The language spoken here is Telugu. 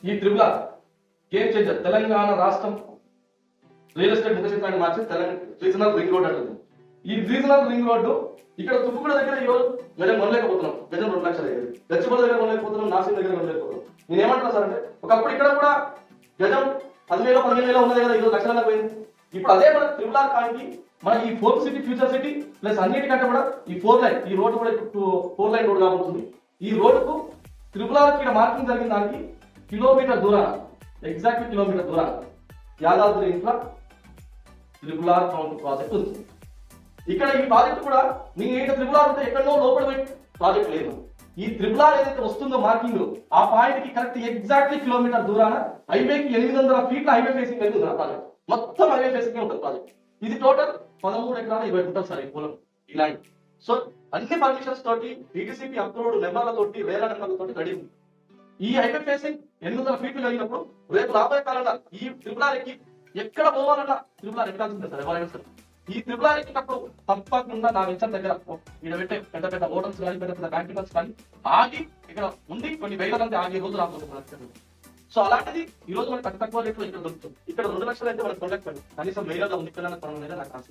ఈ త్రిపుల గేమ్ చేంజర్ తెలంగాణ రాష్ట్రం రియల్ ఎస్టేట్ ముఖ చిత్రాన్ని మార్చి రీజనల్ రింగ్ రోడ్ అంటుంది. ఈ రీజనల్ రింగ్ రోడ్డు ఇక్కడ తుప్పుగూడ దగ్గర గజం కొనలేకపోతున్నాం, గజం 2 లక్షలు అయ్యేది. గచ్చిబౌలి దగ్గర కొనలేకపోతున్నాం, నాసిక్ దగ్గర కొనలేకపోతున్నాం. నేను ఏమంటున్నా సార్ అంటే ఒకప్పుడు ఇక్కడ కూడా గజం 10,000 15,000 ఉన్నది కదా, 20 లక్షల పోయింది. ఇప్పుడు అదే మన త్రిపుల కానికి మన ఈ 4th city future city plus అన్నిటికంటే కూడా ఈ 4 లైన్, ఈ రోడ్డు కూడా 4 లైన్ రోడ్ కాబోతుంది. ఈ రోడ్డుకు త్రిపులకి మార్కింగ్ జరిగిన దానికి కిలోమీటర్ దూరాన, ఎగ్జాక్ట్ కిలోమీటర్ దూరాన యాదాద్రి ఇన్ఫ్రా త్రిపుల కౌంట్ ప్రాజెక్ట్ ఉంది. ఇక్కడ ఈ ప్రాజెక్ట్ కూడా మీకు ఏంటో త్రిపుల ఉంటే ఎక్కడో లోపల ప్రాజెక్ట్ లేదు. ఈ త్రిపుల ఏదైతే వస్తుందో మార్కింగ్ ఆ పాయింట్ కి కరెక్ట్ ఎగ్జాక్ట్లీ కిలోమీటర్ దూరాన హైవేకి 800 ఫీట్ల హైవే ఫేసింగ్ వెళ్తుంది ఆ ప్రాజెక్ట్. మొత్తం హైవే ఫేసింగ్ ఉంటుంది ప్రాజెక్ట్. ఇది టోటల్ 13 ఎకరాల 20 గుంటలు సార్ ఈ పొలం, ఈ ల్యాండ్. సో అన్ని పర్మిషన్స్ తోటి డిటిసిపి అప్రూవ్డ్ నెంబర్లతోటి వేల నెంబర్లతోటి రెడీ ఉంది. ఈ హైవే ఫేసింగ్ 800 ఫీట్లు కలిగినప్పుడు రేపు రాబోయే కాలంలో ఈ త్రిపులకి ఎక్కడ పోవాలన్నా త్రిపుల ఎక్కాల్సిందే సార్ ఎవరైనా సార్. ఈ త్రిపుల ఎక్కినప్పుడు తప్పకుండా నా వెంచర్ దగ్గర ఇక్కడ పెట్టే పెద్ద పెద్ద హోటల్స్ కానీ పెద్ద పెద్ద బ్యాంకింగ్స్ కానీ ఆగి ఇక్కడ ఉంది కొన్ని వేల మంది ఆగే రోజు రాబోతుంది. సో అలాంటిది ఈ రోజు మనకి తక్కువ రేట్లో ఇక్కడ దొరుకుతుంది. ఇక్కడ 2 లక్షలు అయితే మనకు ప్రొడక్ట్ కనీసం 1000 ఉంది నాకు ఆశ.